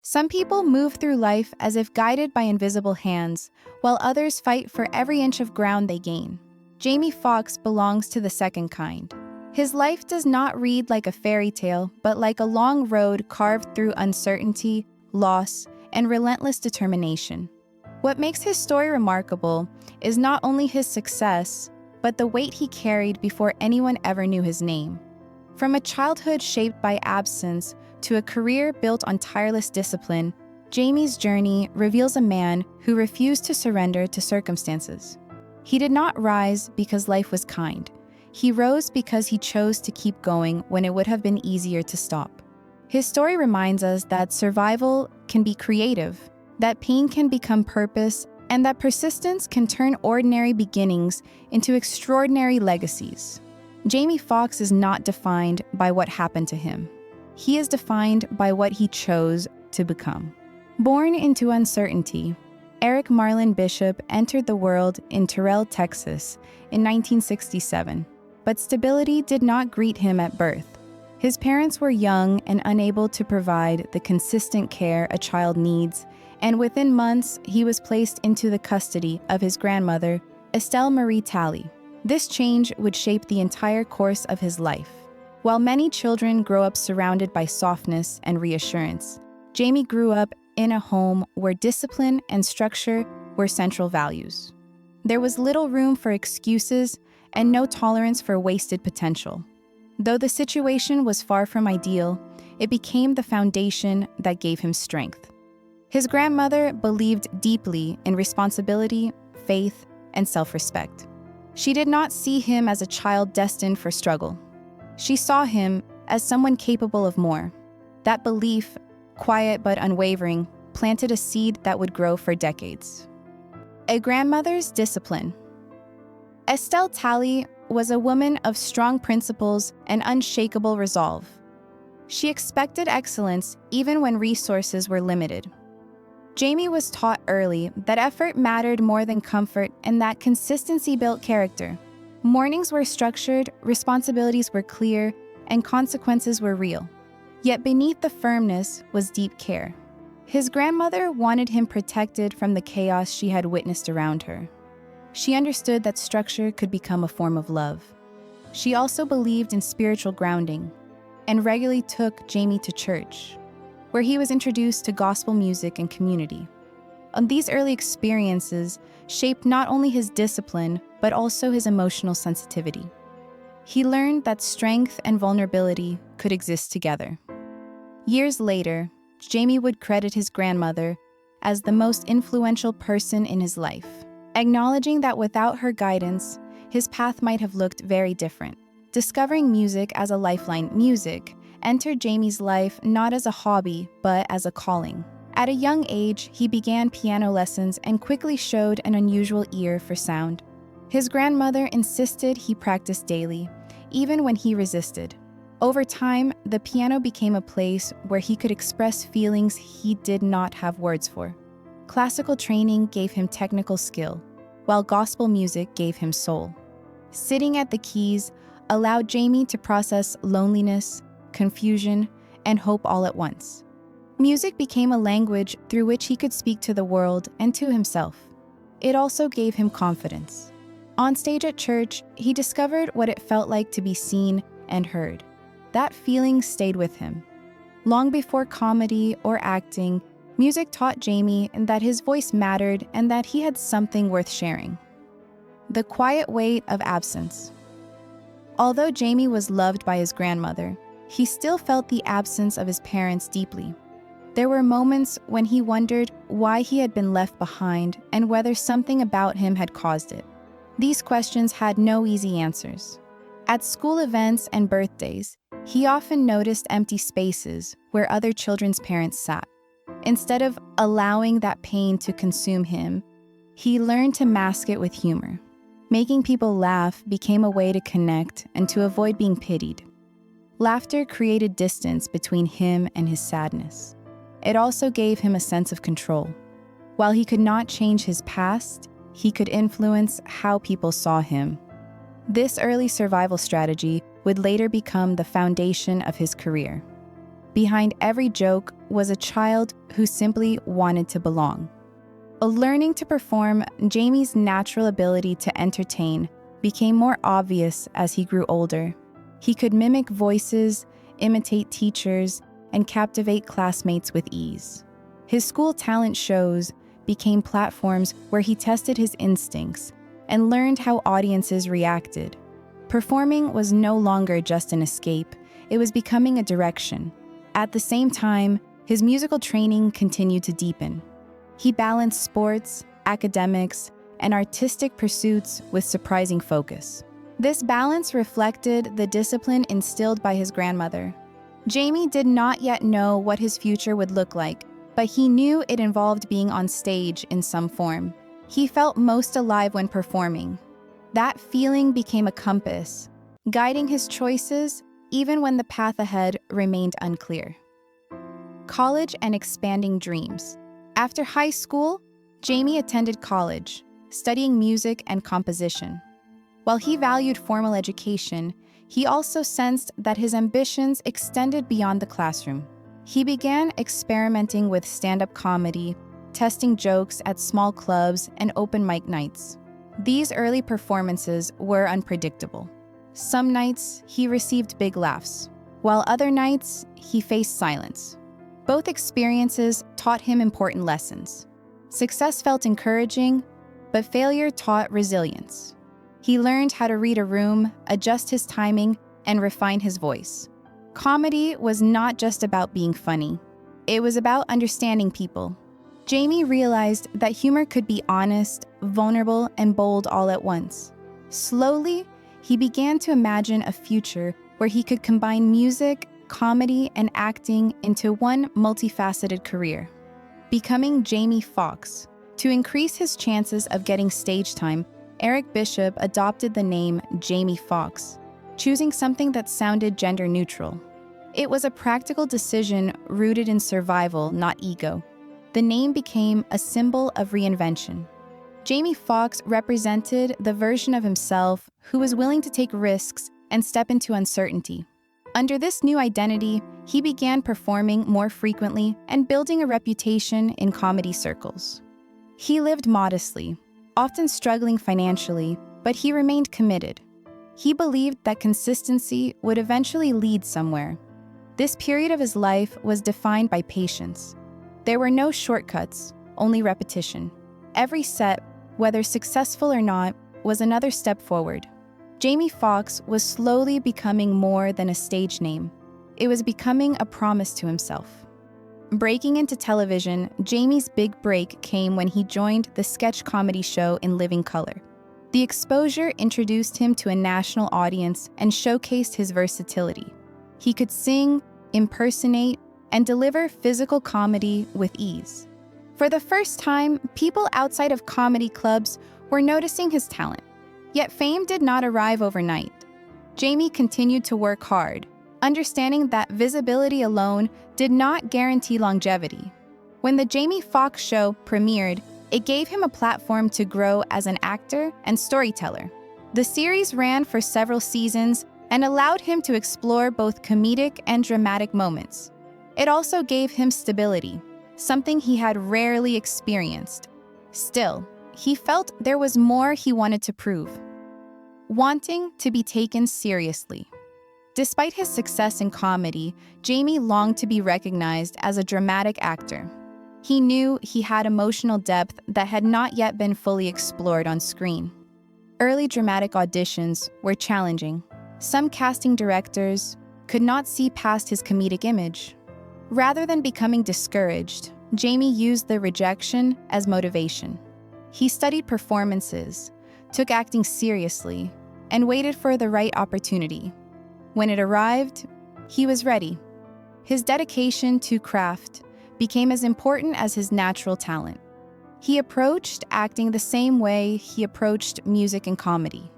Some people move through life as if guided by invisible hands, while others fight for every inch of ground they gain. Jamie Foxx belongs to the second kind. His life does not read like a fairy tale, but like a long road carved through uncertainty, loss, and relentless determination. What makes his story remarkable is not only his success, but the weight he carried before anyone ever knew his name. From a childhood shaped by absence to a career built on tireless discipline, Jamie's journey reveals a man who refused to surrender to circumstances. He did not rise because life was kind. He rose because he chose to keep going when it would have been easier to stop. His story reminds us that survival can be creative, that pain can become purpose, and that persistence can turn ordinary beginnings into extraordinary legacies. Jamie Foxx is not defined by what happened to him. He is defined by what he chose to become. Born into uncertainty, Eric Marlin Bishop entered the world in Terrell, Texas, in 1967, but stability did not greet him at birth. His parents were young and unable to provide the consistent care a child needs, and within months, he was placed into the custody of his grandmother, Estelle Marie Talley. This change would shape the entire course of his life. While many children grow up surrounded by softness and reassurance, Jamie grew up in a home where discipline and structure were central values. There was little room for excuses and no tolerance for wasted potential. Though the situation was far from ideal, it became the foundation that gave him strength. His grandmother believed deeply in responsibility, faith, and self-respect. She did not see him as a child destined for struggle. She saw him as someone capable of more. That belief, quiet but unwavering, planted a seed that would grow for decades. A grandmother's discipline. Estelle Talley was a woman of strong principles and unshakable resolve. She expected excellence even when resources were limited. Jamie was taught early that effort mattered more than comfort and that consistency built character. Mornings were structured, responsibilities were clear, and consequences were real. Yet beneath the firmness was deep care. His grandmother wanted him protected from the chaos she had witnessed around her. She understood that structure could become a form of love. She also believed in spiritual grounding and regularly took Jamie to church, where he was introduced to gospel music and community. And these early experiences shaped not only his discipline, but also his emotional sensitivity. He learned that strength and vulnerability could exist together. Years later, Jamie would credit his grandmother as the most influential person in his life, acknowledging that without her guidance, his path might have looked very different. Discovering music as a lifeline, music entered Jamie's life not as a hobby, but as a calling. At a young age, he began piano lessons and quickly showed an unusual ear for sound. His grandmother insisted he practice daily, even when he resisted. Over time, the piano became a place where he could express feelings he did not have words for. Classical training gave him technical skill, while gospel music gave him soul. Sitting at the keys allowed Jamie to process loneliness, confusion, and hope all at once. Music became a language through which he could speak to the world and to himself. It also gave him confidence. On stage at church, he discovered what it felt like to be seen and heard. That feeling stayed with him. Long before comedy or acting, music taught Jamie that his voice mattered and that he had something worth sharing. The quiet weight of absence. Although Jamie was loved by his grandmother, he still felt the absence of his parents deeply. There were moments when he wondered why he had been left behind and whether something about him had caused it. These questions had no easy answers. At school events and birthdays, he often noticed empty spaces where other children's parents sat. Instead of allowing that pain to consume him, he learned to mask it with humor. Making people laugh became a way to connect and to avoid being pitied. Laughter created distance between him and his sadness. It also gave him a sense of control. While he could not change his past, he could influence how people saw him. This early survival strategy would later become the foundation of his career. Behind every joke was a child who simply wanted to belong. Learning to perform, Jamie's natural ability to entertain became more obvious as he grew older. He could mimic voices, imitate teachers, and captivate classmates with ease. His school talent shows became platforms where he tested his instincts and learned how audiences reacted. Performing was no longer just an escape, it was becoming a direction. At the same time, his musical training continued to deepen. He balanced sports, academics, and artistic pursuits with surprising focus. This balance reflected the discipline instilled by his grandmother. Jamie did not yet know what his future would look like, but he knew it involved being on stage in some form. He felt most alive when performing. That feeling became a compass, guiding his choices even when the path ahead remained unclear. College and expanding dreams. After high school, Jamie attended college, studying music and composition. While he valued formal education, he also sensed that his ambitions extended beyond the classroom. He began experimenting with stand-up comedy, testing jokes at small clubs and open mic nights. These early performances were unpredictable. Some nights, he received big laughs, while other nights, he faced silence. Both experiences taught him important lessons. Success felt encouraging, but failure taught resilience. He learned how to read a room, adjust his timing, and refine his voice. Comedy was not just about being funny. It was about understanding people. Jamie realized that humor could be honest, vulnerable, and bold all at once. Slowly, he began to imagine a future where he could combine music, comedy, and acting into one multifaceted career. Becoming Jamie Foxx. To increase his chances of getting stage time, Eric Bishop adopted the name Jamie Foxx, choosing something that sounded gender neutral. It was a practical decision rooted in survival, not ego. The name became a symbol of reinvention. Jamie Foxx represented the version of himself who was willing to take risks and step into uncertainty. Under this new identity, he began performing more frequently and building a reputation in comedy circles. He lived modestly, often struggling financially, but he remained committed. He believed that consistency would eventually lead somewhere. This period of his life was defined by patience. There were no shortcuts, only repetition. Every set, whether successful or not, was another step forward. Jamie Foxx was slowly becoming more than a stage name. It was becoming a promise to himself. Breaking into television, Jamie's big break came when he joined the sketch comedy show In Living Color. The exposure introduced him to a national audience and showcased his versatility. He could sing, impersonate, and deliver physical comedy with ease. For the first time, people outside of comedy clubs were noticing his talent. Yet fame did not arrive overnight. Jamie continued to work hard, understanding that visibility alone did not guarantee longevity. When the Jamie Foxx show premiered, it gave him a platform to grow as an actor and storyteller. The series ran for several seasons and allowed him to explore both comedic and dramatic moments. It also gave him stability, something he had rarely experienced. Still, he felt there was more he wanted to prove. Wanting to be taken seriously. Despite his success in comedy, Jamie longed to be recognized as a dramatic actor. He knew he had emotional depth that had not yet been fully explored on screen. Early dramatic auditions were challenging. Some casting directors could not see past his comedic image. Rather than becoming discouraged, Jamie used the rejection as motivation. He studied performances, took acting seriously, and waited for the right opportunity. When it arrived, he was ready. His dedication to craft became as important as his natural talent. He approached acting the same way he approached music and comedy.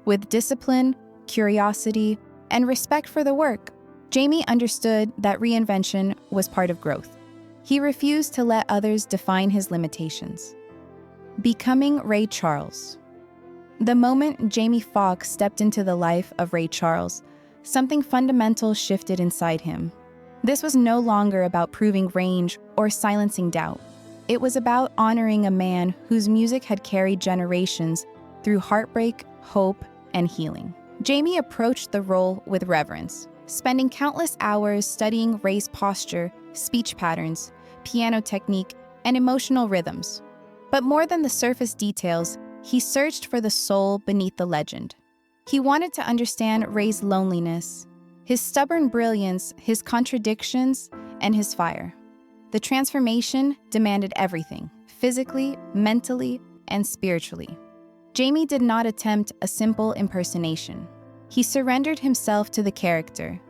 With discipline, curiosity, and respect for the work, Jamie understood that reinvention was part of growth. He refused to let others define his limitations. Becoming Ray Charles. The moment Jamie Foxx stepped into the life of Ray Charles, something fundamental shifted inside him. This was no longer about proving range or silencing doubt. It was about honoring a man whose music had carried generations through heartbreak, hope, and healing. Jamie approached the role with reverence, spending countless hours studying Ray's posture, speech patterns, piano technique, and emotional rhythms. But more than the surface details, he searched for the soul beneath the legend. He wanted to understand Ray's loneliness, his stubborn brilliance, his contradictions, and his fire. The transformation demanded everything, physically, mentally, and spiritually. Jamie did not attempt a simple impersonation. He surrendered himself to the character,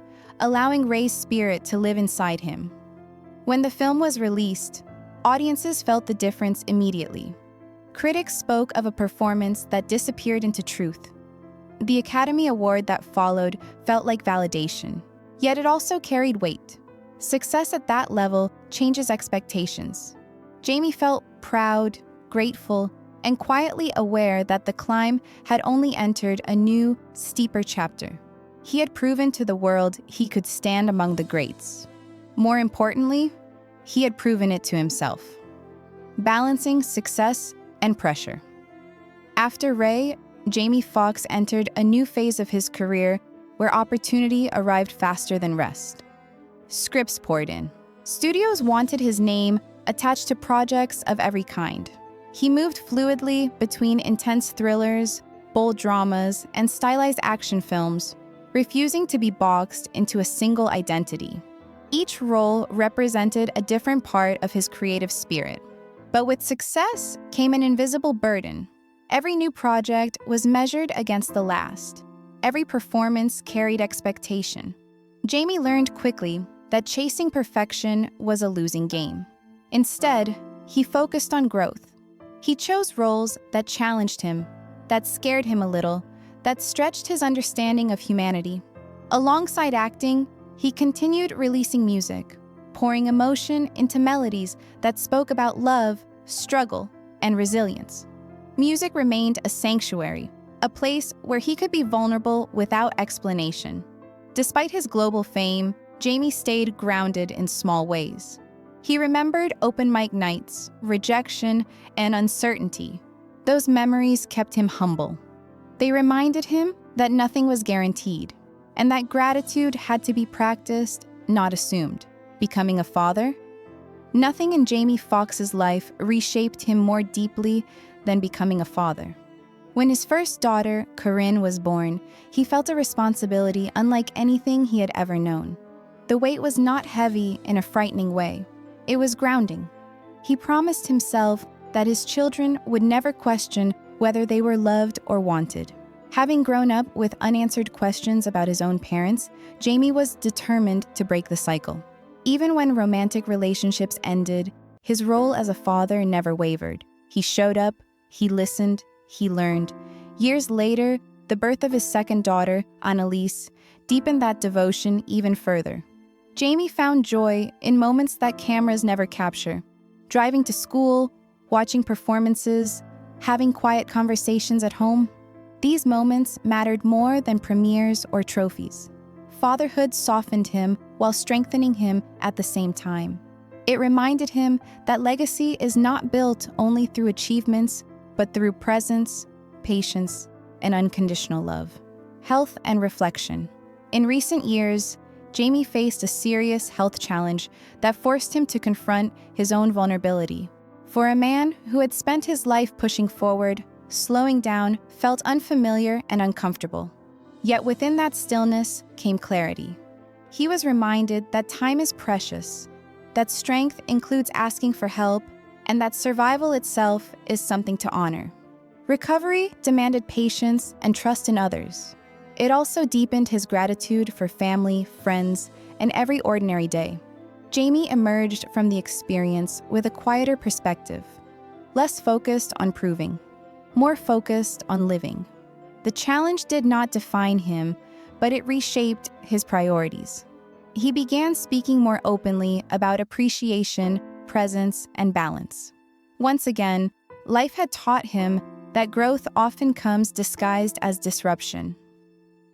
allowing Ray's spirit to live inside him. When the film was released, audiences felt the difference immediately. Critics spoke of a performance that disappeared into truth. The Academy Award that followed felt like validation, yet it also carried weight. Success at that level changes expectations. Jamie felt proud, grateful, and quietly aware that the climb had only entered a new, steeper chapter. He had proven to the world he could stand among the greats. More importantly, he had proven it to himself, balancing success and pressure. After Ray, Jamie Foxx entered a new phase of his career where opportunity arrived faster than rest. Scripts poured in. Studios wanted his name attached to projects of every kind. He moved fluidly between intense thrillers, bold dramas, and stylized action films, refusing to be boxed into a single identity. Each role represented a different part of his creative spirit. But with success came an invisible burden. Every new project was measured against the last. Every performance carried expectation. Jamie learned quickly that chasing perfection was a losing game. Instead, he focused on growth. He chose roles that challenged him, that scared him a little, that stretched his understanding of humanity. Alongside acting, he continued releasing music, pouring emotion into melodies that spoke about love, struggle, and resilience. Music remained a sanctuary, a place where he could be vulnerable without explanation. Despite his global fame, Jamie stayed grounded in small ways. He remembered open mic nights, rejection, and uncertainty. Those memories kept him humble. They reminded him that nothing was guaranteed, and that gratitude had to be practiced, not assumed. Becoming a father? Nothing in Jamie Foxx's life reshaped him more deeply than becoming a father. When his first daughter, Corinne, was born, he felt a responsibility unlike anything he had ever known. The weight was not heavy in a frightening way. It was grounding. He promised himself that his children would never question whether they were loved or wanted. Having grown up with unanswered questions about his own parents, Jamie was determined to break the cycle. Even when romantic relationships ended, his role as a father never wavered. He showed up, he listened, he learned. Years later, the birth of his second daughter, Annalise, deepened that devotion even further. Jamie found joy in moments that cameras never capture. Driving to school, watching performances, having quiet conversations at home. These moments mattered more than premieres or trophies. Fatherhood softened him while strengthening him at the same time. It reminded him that legacy is not built only through achievements, but through presence, patience, and unconditional love. Health and reflection. In recent years, Jamie faced a serious health challenge that forced him to confront his own vulnerability. For a man who had spent his life pushing forward, slowing down felt unfamiliar and uncomfortable. Yet within that stillness came clarity. He was reminded that time is precious, that strength includes asking for help, and that survival itself is something to honor. Recovery demanded patience and trust in others. It also deepened his gratitude for family, friends, and every ordinary day. Jamie emerged from the experience with a quieter perspective, less focused on proving, more focused on living. The challenge did not define him, but it reshaped his priorities. He began speaking more openly about appreciation, presence, and balance. Once again, life had taught him that growth often comes disguised as disruption.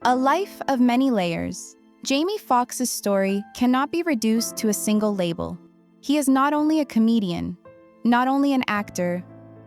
A life of many layers, Jamie Foxx's story cannot be reduced to a single label. He is not only a comedian, not only an actor,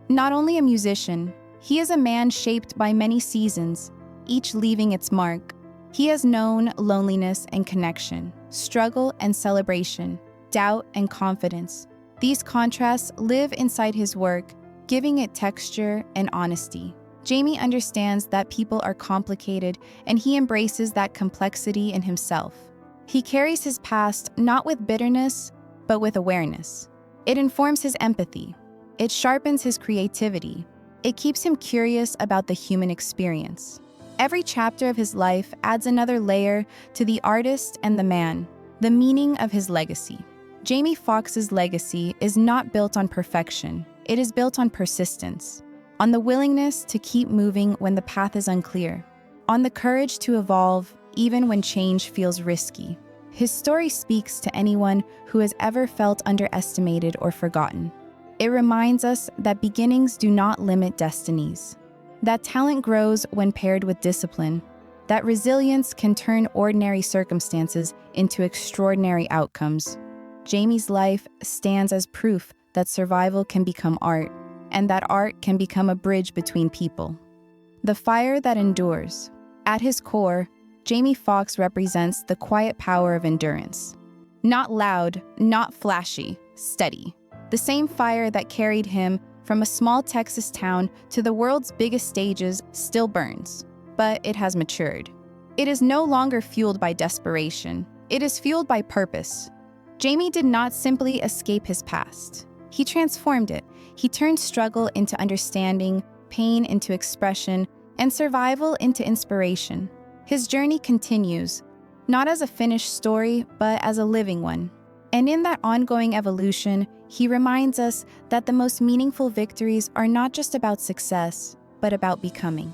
not only a musician, he is a man shaped by many seasons, each leaving its mark. He has known loneliness and connection, struggle and celebration, doubt and confidence. These contrasts live inside his work, giving it texture and honesty. Jamie understands that people are complicated, and he embraces that complexity in himself. He carries his past not with bitterness, but with awareness. It informs his empathy. It sharpens his creativity. It keeps him curious about the human experience. Every chapter of his life adds another layer to the artist and the man, the meaning of his legacy. Jamie Foxx's legacy is not built on perfection. It is built on persistence, on the willingness to keep moving when the path is unclear, on the courage to evolve even when change feels risky. His story speaks to anyone who has ever felt underestimated or forgotten. It reminds us that beginnings do not limit destinies, that talent grows when paired with discipline, that resilience can turn ordinary circumstances into extraordinary outcomes. Jamie's life stands as proof that survival can become art, and that art can become a bridge between people. The fire that endures. At his core, Jamie Foxx represents the quiet power of endurance. Not loud, not flashy, steady. The same fire that carried him from a small Texas town to the world's biggest stages still burns, but it has matured. It is no longer fueled by desperation. It is fueled by purpose. Jamie did not simply escape his past. He transformed it. He turned struggle into understanding, pain into expression, and survival into inspiration. His journey continues, not as a finished story, but as a living one. And in that ongoing evolution, he reminds us that the most meaningful victories are not just about success, but about becoming.